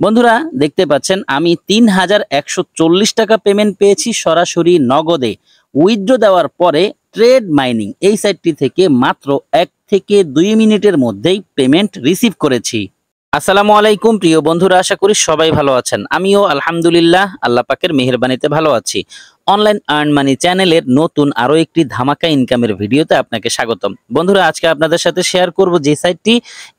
বন্ধুরা দেখতে পাচ্ছেন আমি ৩,১৪০ টাকা পেমেন্ট পেয়েছি সরাসরি নগদে। উইথড্র দেওয়ার পরে ট্রেড মাইনিং এই সাইটটি থেকে মাত্র ১ থেকে ২ মিনিটের মধ্যেই পেমেন্ট রিসিভ করেছি। আসসালামু আলাইকুম প্রিয় বন্ধুরা, আশা করি সবাই ভালো আছেন। আমিও আলহামদুলিল্লাহ আল্লাহ পাকের মেহেরবানিতে ভালো আছি। অনলাইন আর্ন মানি চ্যানেলের নতুন আরো একটি ধামাকা ইনকামের ভিডিওতে আপনাকে স্বাগতম। বন্ধুরা আজকে আপনাদের সাথে শেয়ার করব যে সাইটটি,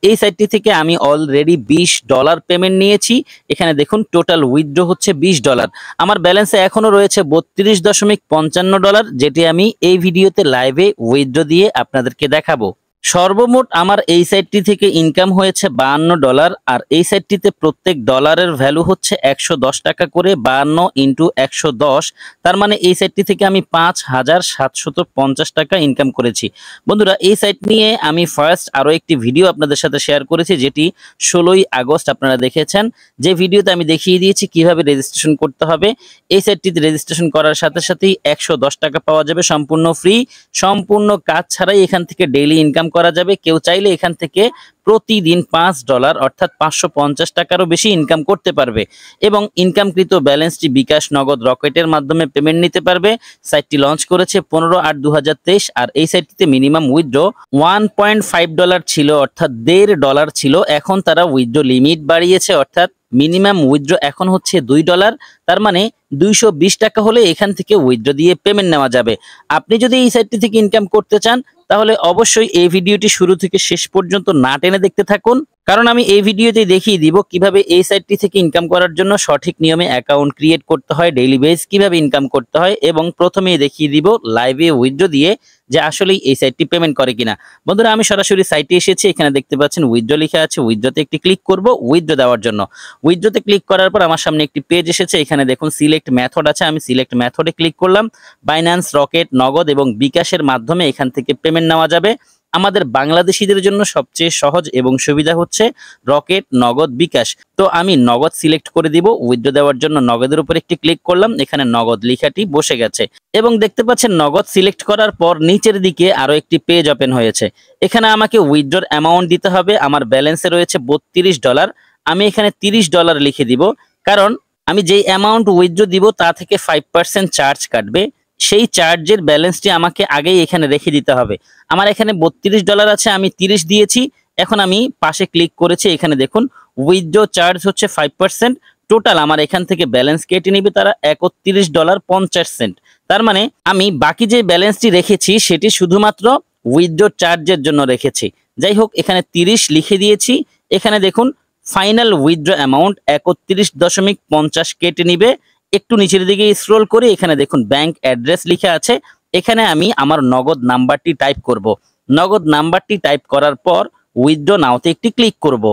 এই সাইটটি থেকে আমি অলরেডি $20 পেমেন্ট নিয়েছি। এখানে দেখুন টোটাল উইথড্র হচ্ছে $20। আমার ব্যালেন্সে এখনো রয়েছে $32.55, যেটি আমি এই ভিডিওতে লাইভে উইথড্র দিয়ে আপনাদেরকে দেখাবো। সর্বমোট আমার এই সাইটটি থেকে ইনকাম হয়েছে $52, আর এই সাইটটিতে প্রত্যেক ডলারের ভ্যালু হচ্ছে 110 টাকা করে। 52 ইন্টু 110, তার মানে এই সাইটটি থেকে আমি 5,750 টাকা ইনকাম করেছি। বন্ধুরা এই সাইট নিয়ে আমি ফার্স্ট আরও একটি ভিডিও আপনাদের সাথে শেয়ার করেছি, যেটি 16ই আগস্ট আপনারা দেখেছেন। যে ভিডিওতে আমি দেখিয়ে দিয়েছি কিভাবে রেজিস্ট্রেশন করতে হবে। এই সাইটটিতে রেজিস্ট্রেশন করার সাথে সাথেই 110 টাকা পাওয়া যাবে সম্পূর্ণ ফ্রি, সম্পূর্ণ কাজ ছাড়াই এখান থেকে ডেইলি ইনকাম করা যাবে। কেউ চাইলে এখান থেকে প্রতিদিন $5 অর্থাৎ 550 টাকারও বেশি ইনকাম করতে পারবে এবং ইনকামকৃত ব্যালেন্সটি বিকাশ, নগদ, রকেটের মাধ্যমে পেমেন্ট নিতে পারবে। সাইটটি লঞ্চ করেছে 15/8/2023, আর এই সাইটটিতে মিনিমাম উইথড্র $1.5 ছিল, অর্থাৎ $1.5 ছিল। এখন তারা উইথড্র লিমিট বাড়িয়েছে, অর্থাৎ মিনিমাম উইথড্র এখন হচ্ছে $2। তার মানে 220 টাকা হলে এখান থেকে উইথড্র দিয়ে পেমেন্ট নেওয়া যাবে। আপনি যদি এই সাইটটি থেকে ইনকাম করতে চান তাহলে অবশ্যই এই ভিডিওটি শুরু থেকে শেষ পর্যন্ত না টেনে দেখতে থাকুন, কারণ আমি এই ভিডিওতে দেখিয়ে দিব কিভাবে এই সাইটটি থেকে ইনকাম করার জন্য সঠিক নিয়মে অ্যাকাউন্ট ক্রিয়েট করতে হয়, ডেইলি বেস কিভাবে ইনকাম করতে হয়, এবং প্রথমেই দেখিয়ে দিব লাইভে উইথড্র দিয়ে যে আসলেই এই সাইটটি পেমেন্ট করে কিনা। বন্ধুরা আমি সরাসরি সাইটে এসেছি, এখানে দেখতে পাচ্ছেন উইথড্র লেখা আছে। উইথড্রতে একটি ক্লিক করব উইথড্র দেওয়ার জন্য। উইথড্রতে ক্লিক করার পর আমার সামনে একটি পেজ এসেছে। এখানে দেখুন সিলেক্ট মেথড আছে, আমি সিলেক্ট মেথডে ক্লিক করলাম। বাইন্যান্স, রকেট, নগদ এবং বিকাশের মাধ্যমে এখান থেকে পেমেন্ট নেওয়া যাবে। আমাদের বাংলাদেশিদের জন্য সবচেয়ে সহজ এবং সুবিধা হচ্ছে রকেট, নগদ, বিকাশ। তো আমি নগদ সিলেক্ট করে দিব। উইথড্র দেওয়ার জন্য নগদের উপর একটি ক্লিক করলাম, এখানে নগদ লেখাটি বসে গেছে এবং দেখতে পাচ্ছেন নগদ সিলেক্ট করার পর নিচের দিকে আরো একটি পেজ ওপেন হয়েছে। এখানে আমাকে উইথড্রর অ্যামাউন্ট দিতে হবে। আমার ব্যালেন্সে রয়েছে $32। আমি এখানে $30 লিখে দিব, কারণ আমি যেই অ্যামাউন্ট উইথড্র দিব তা থেকে 5% চার্জ কাটবে। সেই চার্জের ব্যালেন্সটি আমাকে আগেই এখানে রেখে দিতে হবে। আমার এখানে $32 আছে, আমি 30 দিয়েছি। এখন আমি পাশে ক্লিক করেছি, এখানে দেখুন উইথড্র চার্জ হচ্ছে 5%। টোটাল আমার এখান থেকে ব্যালেন্স কেটে নিবে তারা $31.50। তার মানে আমি বাকি যে ব্যালেন্সটি রেখেছি সেটি শুধুমাত্র উইথড্র চার্জের জন্য রেখেছি। যাই হোক, এখানে 30 লিখে দিয়েছি। এখানে দেখুন ফাইনাল উইথড্র অ্যামাউন্ট 31.50 কেটে নিবে। একটু নিচের দিকে স্ক্রল করে এখানে দেখুন ব্যাংক অ্যাড্রেস লিখা আছে। এখানে আমি আমার নগদ নাম্বারটি টাইপ করব। নগদ নাম্বারটি টাইপ করার পর উইথড্র নাওতে একটি ক্লিক করব।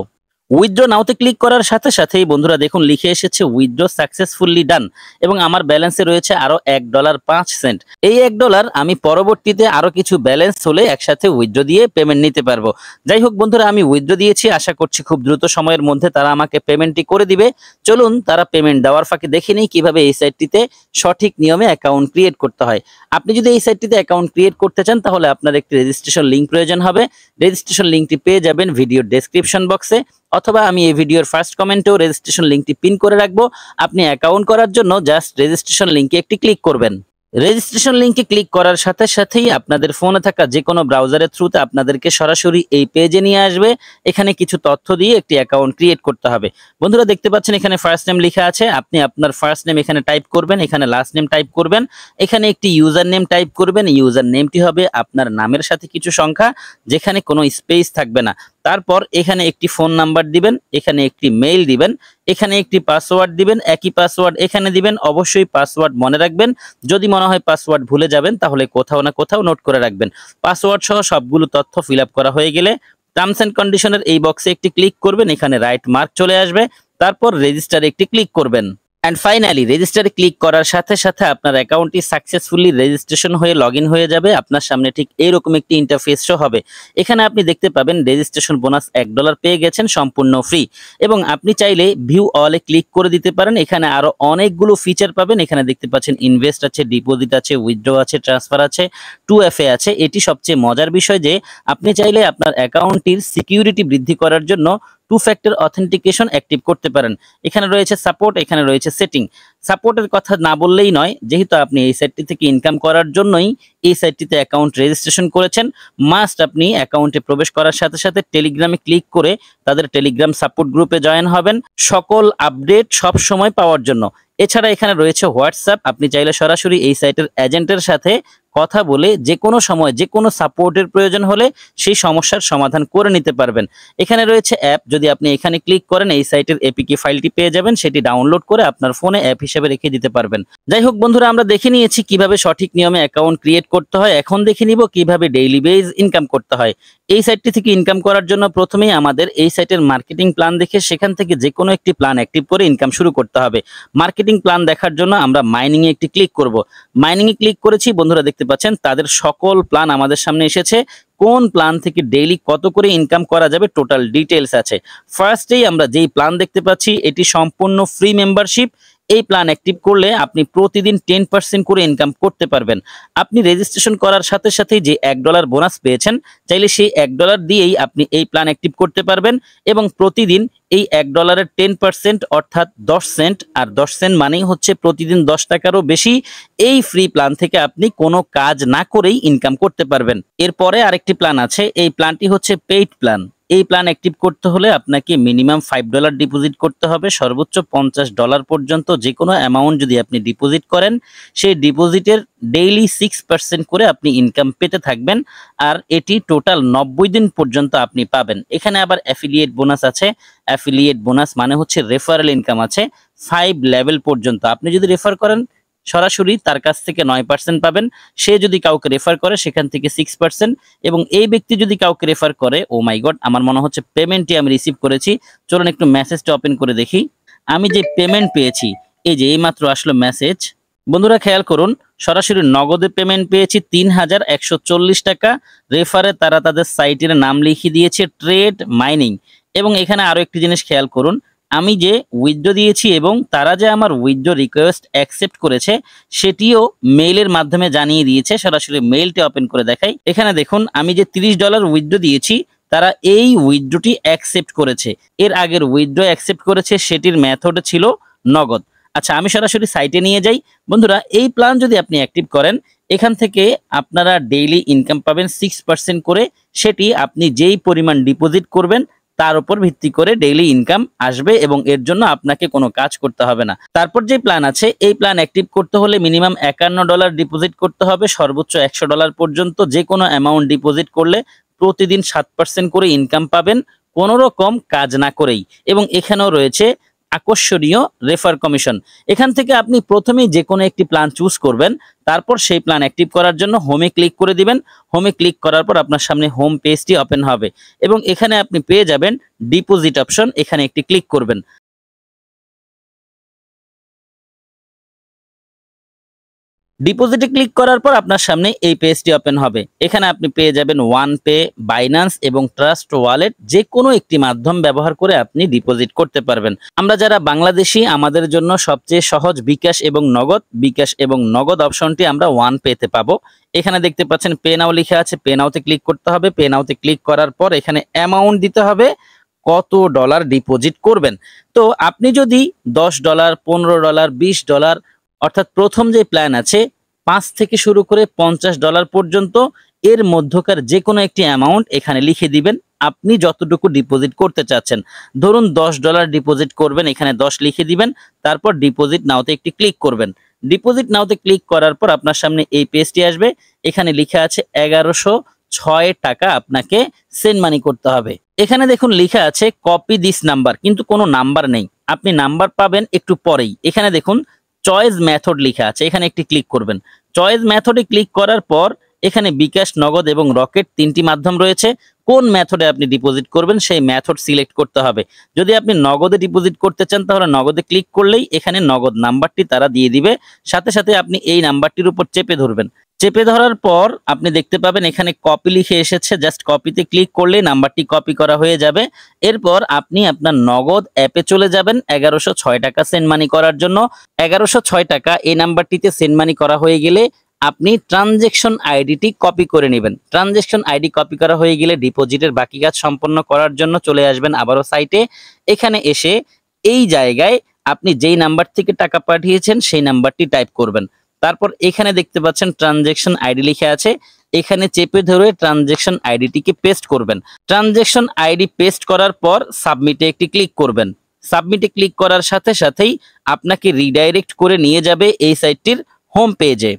উইথড্র নাওতে ক্লিক করার সাথে সাথেই বন্ধুরা দেখুন লিখে এসেছে উইথড্র সাকসেসফুলি ডান এবং আমার ব্যালেন্সে রয়েছে আরো $1.05। এই $1 আমি পরবর্তীতে আরো কিছু ব্যালেন্স হলে একসাথে উইথড্র দিয়ে পেমেন্ট নিতে পারবো। যাই হোক বন্ধুরা, আমি উইথড্র দিয়েছি, আশা করছি খুব দ্রুত সময়ের মধ্যে তারা আমাকে পেমেন্টটি করে দিবে। চলুন তারা পেমেন্ট দেওয়ার ফাঁকে দেখে নিই কিভাবে এই সাইটটিতে সঠিক নিয়মে অ্যাকাউন্ট ক্রিয়েট করতে হয়। আপনি যদি এই সাইটটিতে অ্যাকাউন্ট ক্রিয়েট করতে চান তাহলে আপনার একটি রেজিস্ট্রেশন লিঙ্ক প্রয়োজন হবে। রেজিস্ট্রেশন লিঙ্কটি পেয়ে যাবেন ভিডিওর ডেসক্রিপশন বক্সে, অথবা আমি এই ভিডিওর ফার্স্ট কমেন্টেও রেজিস্ট্রেশন লিঙ্কটি পিন করে রাখবো। আপনি অ্যাকাউন্ট করার জন্য জাস্ট রেজিস্ট্রেশন লিঙ্কে একটি ক্লিক করবেন। রেজিস্ট্রেশন লিঙ্কে ক্লিক করার সাথে সাথেই আপনাদের ফোনে থাকা যে কোনো ব্রাউজারের থ্রুতে আপনাদেরকে সরাসরি এই পেজে নিয়ে আসবে। এখানে কিছু তথ্য দিয়ে একটি অ্যাকাউন্ট ক্রিয়েট করতে হবে। বন্ধুরা দেখতে পাচ্ছেন এখানে ফার্স্ট নেম লেখা আছে। আপনি আপনার ফার্স্ট নেম এখানে টাইপ করবেন, এখানে লাস্ট নেম টাইপ করবেন, এখানে একটি ইউজার নেম টাইপ করবেন। ইউজার নেমটি হবে আপনার নামের সাথে কিছু সংখ্যা, যেখানে কোনো স্পেস থাকবে না। তারপর এখানে একটি ফোন নাম্বার দিবেন, এখানে একটি মেইল দিবেন, এখানে একটি পাসওয়ার্ড দিবেন। একই পাসওয়ার্ড এখানে দিবেন। অবশ্যই পাসওয়ার্ড মনে রাখবেন। যদি মনে হয় পাসওয়ার্ড ভুলে যাবেন তাহলে কোথাও না কোথাও নোট করে রাখবেন। পাসওয়ার্ড সহ সবগুলো তথ্য ফিল আপ করা হয়ে গেলে টার্মস এন্ড কন্ডিশনের এই বক্সে একটি ক্লিক করবেন, এখানে রাইট মার্ক চলে আসবে। তারপর রেজিস্টারে একটি ক্লিক করবেন। অ্যান্ড ফাইনালি রেজিস্টারে ক্লিক করার সাথে সাথে আপনার অ্যাকাউন্টটি সাকসেসফুলি রেজিস্ট্রেশন হয়ে লগইন হয়ে যাবে। আপনার সামনে ঠিক এইরকম একটি ইন্টারফেস শো হবে। এখানে আপনি দেখতে পাবেন রেজিস্ট্রেশন বোনাস $1 পেয়ে গেছেন সম্পূর্ণ ফ্রি, এবং আপনি চাইলে ভিউ অলে ক্লিক করে দিতে পারেন। এখানে আরো অনেকগুলো ফিচার পাবেন। এখানে দেখতে পাচ্ছেন ইনভেস্ট আছে, ডিপোজিট আছে, উইথড্র আছে, ট্রান্সফার আছে, 2FA আছে। এটি সবচেয়ে মজার বিষয় যে আপনি চাইলে আপনার অ্যাকাউন্টটির সিকিউরিটি বৃদ্ধি করার জন্য টু ফ্যাক্টর অথেন্টিকেশন অ্যাক্টিভ করতে পারেন। এখানে রয়েছে সাপোর্ট, এখানে রয়েছে সেটিং। সাপোর্টের কথা না বললেই নয়, যেহেতু আপনি এই সাইটটি থেকে ইনকাম করার জন্যই এই সাইটটিতে অ্যাকাউন্ট রেজিস্ট্রেশন করেছেন, মাস্ট আপনি অ্যাকাউন্টে প্রবেশ করার সাথে সাথে টেলিগ্রামে ক্লিক করে তাদের টেলিগ্রাম সাপোর্ট গ্রুপে জয়েন হবেন সকল আপডেট সব সময় পাওয়ার জন্য। এছাড়া এখানে রয়েছে হোয়াটসঅ্যাপ, আপনি চাইলে সরাসরি এই সাইটের এজেন্টের সাথে কথা বলে যে কোনো সময় যে কোনো সাপোর্টের প্রয়োজন হলে সেই সমস্যার সমাধান করে নিতে পারবেন। এখানে রয়েছে অ্যাপ, যদি আপনি এখানে ক্লিক করেন এই সাইটের এপিকে ফাইলটি পেয়ে যাবেন, সেটি ডাউনলোড করে আপনার ফোনে অ্যাপ হিসেবে রেখে দিতে পারবেন। যাই হোক বন্ধুরা, আমরা দেখে নিয়েছি কিভাবে সঠিক নিয়মে অ্যাকাউন্ট ক্রিয়েট করতে হয়। এখন দেখে নিব কিভাবে ডেইলি বেজ ইনকাম করতে হয়। এই সাইটটি থেকে ইনকাম করার জন্য প্রথমেই আমাদের এই সাইটের মার্কেটিং প্ল্যান দেখে সেখান থেকে যে কোনো একটি প্ল্যান অ্যাক্টিভ করে ইনকাম শুরু করতে হবে। মার্কেটিং প্ল্যান দেখার জন্য আমরা মাইনিং এ একটি ক্লিক করব। মাইনিং এ ক্লিক করেছি, বন্ধুরা দেখতে পাচ্ছেন তাদের সকল প্ল্যান আমাদের সামনে এসেছে। কোন প্ল্যান থেকে ডেইলি কত করে ইনকাম করা যাবে টোটাল ডিটেইলস আছে। ফার্স্টেই আমরা যেই প্ল্যান দেখতে পাচ্ছি এটি সম্পূর্ণ ফ্রি মেম্বারশিপ। এই প্ল্যান অ্যাক্টিভ করলে আপনি প্রতিদিন 10% করে ইনকাম করতে পারবেন। আপনি রেজিস্ট্রেশন করার সাথে সাথেই যে $1 বোনাস পেয়েছেন, চাইলে সেই $1 দিয়েই আপনি এই প্ল্যান অ্যাক্টিভ করতে পারবেন এবং প্রতিদিন এই $1-এর 10% অর্থাৎ 10 সেন্ট, আর 10 সেন্ট মানেই হচ্ছে প্রতিদিন 10 টাকারও বেশি এই ফ্রি প্ল্যান থেকে আপনি কোনো কাজ না করেই ইনকাম করতে পারবেন। এরপরে আরেকটি প্ল্যান আছে, এই প্ল্যানটি হচ্ছে পেইড প্ল্যান। এই প্ল্যান অ্যাক্টিভ করতে হলে আপনাকে মিনিমাম $5 ডিপোজিট করতে হবে, সর্বোচ্চ $50 পর্যন্ত যে কোনো অ্যামাউন্ট যদি আপনি ডিপোজিট করেন সেই ডিপোজিটের ডেইলি 6% করে আপনি ইনকাম পেতে থাকবেন, আর এটি টোটাল 90 দিন পর্যন্ত আপনি পাবেন। এখানে আবার অ্যাফিলিয়েট বোনাস আছে। অ্যাফিলিয়েট বোনাস মানে হচ্ছে রেফারেল ইনকাম আছে 5 লেভেল পর্যন্ত। আপনি যদি রেফার করেন সরাসরি তার কাছ থেকে 9% পাবেন, সে যদি কাউকে রেফার করে সেখান থেকে 6%, এবং এই ব্যক্তি যদি কাউকে রেফার করে, ও মাই গড, আমার মনে হচ্ছে পেমেন্টটি আমি রিসিভ করেছি। চলুন একটু মেসেজটা ওপেন করে দেখি। আমি যে পেমেন্ট পেয়েছি, এই যে এইমাত্র আসলো মেসেজ। বন্ধুরা খেয়াল করুন, সরাসরি নগদে পেমেন্ট পেয়েছি 3140 টাকা। রেফারে তারা তাদের সাইটের নাম লিখিয়ে দিয়েছে ট্রেড মাইনিং। এবং এখানে আরো একটি জিনিস খেয়াল করুন, আমি যে উইথড্র দিয়েছি এবং তারা যে আমার উইথড্র রিকোয়েস্ট অ্যাকসেপ্ট করেছে সেটিও মেইলের মাধ্যমে জানিয়ে দিয়েছে। সরাসরি মেইলটি ওপেন করে দেখাই। এখানে দেখুন, আমি যে $30 উইথড্র দিয়েছি তারা এই উইথড্রটি অ্যাকসেপ্ট করেছে। এর আগের উইথড্র অ্যাকসেপ্ট করেছে সেটির মেথড ছিল নগদ। আচ্ছা, আমি সরাসরি সাইটে নিয়ে যাই। বন্ধুরা, এই প্ল্যান যদি আপনি অ্যাক্টিভ করেন, এখান থেকে আপনারা ডেইলি ইনকাম পাবেন 6% করে। সেটি আপনি যেই পরিমাণ ডিপোজিট করবেন তার উপর ভিত্তি করে ডেইলি ইনকাম আসবে এবং এর জন্য আপনাকে কোনো কাজ করতে হবে না। তারপর যে প্ল্যান আছে, এই প্ল্যান অ্যাক্টিভ করতে হলে মিনিমাম $51 ডিপোজিট করতে হবে, সর্বোচ্চ $100 পর্যন্ত যে কোনো অ্যামাউন্ট ডিপোজিট করলে প্রতিদিন 7% করে ইনকাম পাবেন কোনো রকম কাজ না করেই। এবং এখানেও রয়েছে আকর্ষণীয় রেফার কমিশন। এখান থেকে আপনি প্রথমেই যে কোনো একটি প্ল্যান চুজ করবেন, তারপর সেই প্ল্যান অ্যাক্টিভ করার জন্য হোমে ক্লিক করে দিবেন। হোমে ক্লিক করার পর আপনার সামনে হোম পেজটি ওপেন হবে এবং এখানে আপনি পেয়ে যাবেন ডিপোজিট অপশন। এখানে একটি ক্লিক করবেন। ডিপোজিটে ক্লিক করার পর আপনার সামনে এই পেজটি ওপেন হবে। এখানে আপনি পেয়ে যাবেন ওয়ান পে, বাইন্যান্স এবং ট্রাস্ট ওয়ালেট। যে কোনো একটি মাধ্যম ব্যবহার করে আপনি ডিপোজিট করতে পারবেন। আমরা যারা বাংলাদেশি, আমাদের জন্য সবচেয়ে সহজ বিকাশ এবং নগদ। বিকাশ এবং নগদ অপশনটি আমরা ওয়ান পেতে পাবো। এখানে দেখতে পাচ্ছেন পে নাও লিখে আছে, পে নাওতে ক্লিক করতে হবে। পে নাওতে ক্লিক করার পর এখানে অ্যামাউন্ট দিতে হবে, কত ডলার ডিপোজিট করবেন। তো আপনি যদি $10, $15, $20, অর্থাৎ প্রথম যে প্ল্যান আছে 5 থেকে শুরু করে $50 পর্যন্ত, এর মধ্যকার যে কোনো একটি অ্যামাউন্ট এখানে লিখে দিবেন আপনি যতটুকু ডিপোজিট করতে চাচ্ছেন। ধরুন $10 ডিপোজিট করবেন, এখানে 10 লিখে দিবেন। তারপর ডিপোজিট নাওতে একটি ক্লিক করবেন। ডিপোজিট নাওতে ক্লিক করার পর আপনার সামনে এই পেজটি আসবে। এখানে লেখা আছে 1106 টাকা আপনাকে সেন্ড মানি করতে হবে। এখানে দেখুন লেখা আছে কপি দিস নাম্বার, কিন্তু কোনো নাম্বার নেই। আপনি নাম্বার পাবেন একটু পরেই। এখানে দেখুন চয়েস মেথড লেখা আছে, এখানে একটি ক্লিক করবেন। চয়েস মেথডে ক্লিক করার পর এখানে বিকাশ, নগদ এবং রকেট তিনটি মাধ্যম রয়েছে। কোন মেথডে আপনি ডিপোজিট করবেন সেই মেথড সিলেক্ট করতে হবে। যদি আপনি নগদে ডিপোজিট করতে চান তাহলে নগদে ক্লিক করলেই এখানে নগদ নাম্বারটি তারা দিয়ে দিবে। সাথে সাথে আপনি এই নাম্বারটির উপর চেপে ধরবেন। চেপে ধরার পর আপনি দেখতে পাবেন এখানে কপি লিখে এসেছে, জাস্ট কপিতে ক্লিক করলেই নাম্বারটি কপি করা হয়ে যাবে। এরপর আপনি আপনার নগদ অ্যাপে চলে যাবেন 1106 টাকা সেন্ড মানি করার জন্য। 1106 টাকা এই নাম্বারটিতে সেন্ড মানি করা হয়ে গেলে আপনি ট্রানজেকশন আইডিটি কপি করে নেবেন। ট্রানজেকশন আইডি কপি করা হয়ে গেলে ডিপোজিটের বাকি কাজ সম্পন্ন করার জন্য চলে আসবেন আবারও সাইটে। এখানে এসে এই জায়গায় আপনি যেই নাম্বার থেকে টাকা পাঠিয়েছেন সেই নাম্বারটি টাইপ করবেন। তারপর এখানে দেখতে পাচ্ছেন ট্রানজেকশন আইডি লিখে আছে, এখানে চেপে ধরে ট্রানজেকশন আইডিটিকে পেস্ট করবেন। ট্রানজেকশন আইডি পেস্ট করার পর সাবমিটে একটি ক্লিক করবেন। সাবমিটে ক্লিক করার সাথে সাথেই আপনাকে রিডাইরেক্ট করে নিয়ে যাবে এই সাইটটির হোম পেজে।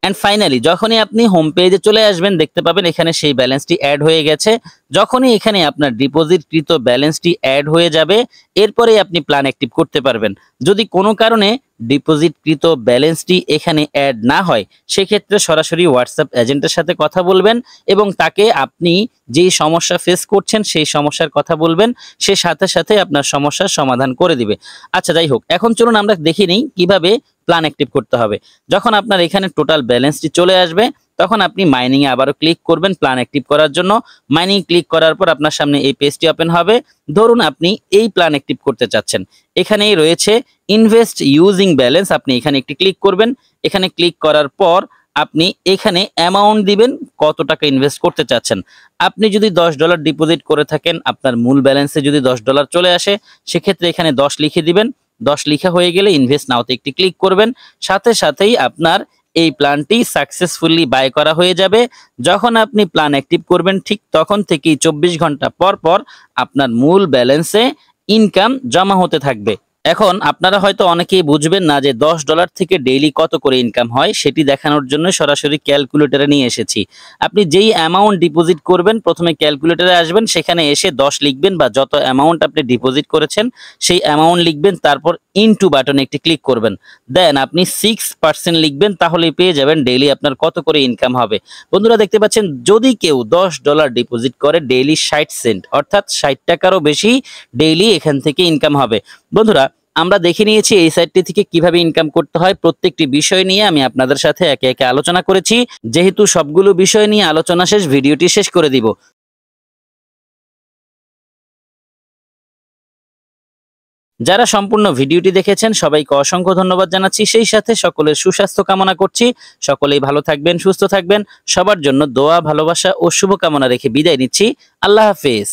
অ্যান্ড ফাইনালি যখনই আপনি হোম পেজে চলে আসবেন দেখতে পাবেন এখানে সেই ব্যালেন্সটি অ্যাড হয়ে গেছে। যখনই এখানে আপনার ডিপোজিটকৃত ব্যালেন্সটি অ্যাড হয়ে যাবে এরপরে আপনি প্ল্যান অ্যাক্টিভ করতে পারবেন। যদি কোনো কারণে ডিপোজিটকৃত ব্যালেন্সটি এখানে অ্যাড না হয় সেক্ষেত্রে সরাসরি হোয়াটসঅ্যাপ এজেন্টের সাথে কথা বলবেন এবং তাকে আপনি যেই সমস্যা ফেস করছেন সেই সমস্যার কথা বলবেন, সে সাথে সাথে আপনার সমস্যার সমাধান করে দিবে। আচ্ছা যাই হোক, এখন চলুন আমরা দেখে নিই কিভাবে প্ল্যান অ্যাক্টিভ করতে হবে। যখন আপনার এখানে টোটাল ব্যালেন্সটি চলে আসবে তখন আপনি মাইনিং এ আবারও ক্লিক করবেন প্ল্যান অ্যাক্টিভ করার জন্য। মাইনিং ক্লিক করার পর আপনার সামনে এই পেজটি ওপেন হবে। ধরুন আপনি এই প্ল্যান অ্যাক্টিভ করতে চাচ্ছেন, এখানেই রয়েছে ইনভেস্ট ইউজিং ব্যালেন্স, আপনি এখানে একটি ক্লিক করবেন। এখানে ক্লিক করার পর আপনি এখানে অ্যামাউন্ট দিবেন, কত টাকা ইনভেস্ট করতে চাচ্ছেন। আপনি যদি $10 ডিপোজিট করে থাকেন, আপনার মূল ব্যালেন্সে যদি $10 চলে আসে সেক্ষেত্রে এখানে 10 লিখে দিবেন। 10 লিখা হয়ে গেলে ইনভেস্ট নাওতে একটি ক্লিক করবেন। সাথে সাথেই আপনার এই প্ল্যানটি সাকসেসফুলি বাই করা হয়ে যাবে। যখন আপনি প্ল্যান অ্যাক্টিভ করবেন ঠিক তখন থেকেই 24 ঘন্টা পর পর আপনার মূল ব্যালেন্সে ইনকাম জমা হতে থাকবে। এখন আপনারা হয়তো অনেকেই বুঝবেন না যে $10 থেকে ডেইলি কত করে ইনকাম হয়, সেটি দেখানোর জন্য সরাসরি ক্যালকুলেটরে নিয়ে এসেছি। আপনি যেই অ্যামাউন্ট ডিপোজিট করবেন প্রথমে ক্যালকুলেটরে আসবেন, সেখানে এসে 10 লিখবেন বা যত অ্যামাউন্ট আপনি ডিপোজিট করেছেন সেই অ্যামাউন্ট লিখবেন, তারপর ইনটু বাটনে একটি ক্লিক করবেন। দেন আপনি 6% লিখবেন, তাহলেই পেয়ে যাবেন ডেইলি আপনার কত করে ইনকাম হবে। বন্ধুরা দেখতে পাচ্ছেন যদি কেউ $10 ডিপোজিট করে ডেইলি 60 সেন্ট অর্থাৎ 60 টাকারও বেশি ডেইলি এখান থেকে ইনকাম হবে। বন্ধুরা আমরা দেখে নিয়েছি এই সাইটটি থেকে কিভাবে ইনকাম করতে হয়, প্রত্যেকটি বিষয় নিয়ে আমি আপনাদের সাথে একে একে আলোচনা করেছি। যেহেতু সবগুলো বিষয় নিয়ে আলোচনা শেষ, ভিডিওটি শেষ করে দিব। যারা সম্পূর্ণ ভিডিওটি দেখেছেন সবাইকে অসংখ্য ধন্যবাদ জানাচ্ছি, সেই সাথে সকলের সুস্বাস্থ্য কামনা করছি। সকলেই ভালো থাকবেন, সুস্থ থাকবেন, সবার জন্য দোয়া, ভালোবাসা ও শুভকামনা রেখে বিদায় নিচ্ছি। আল্লাহ হাফেজ।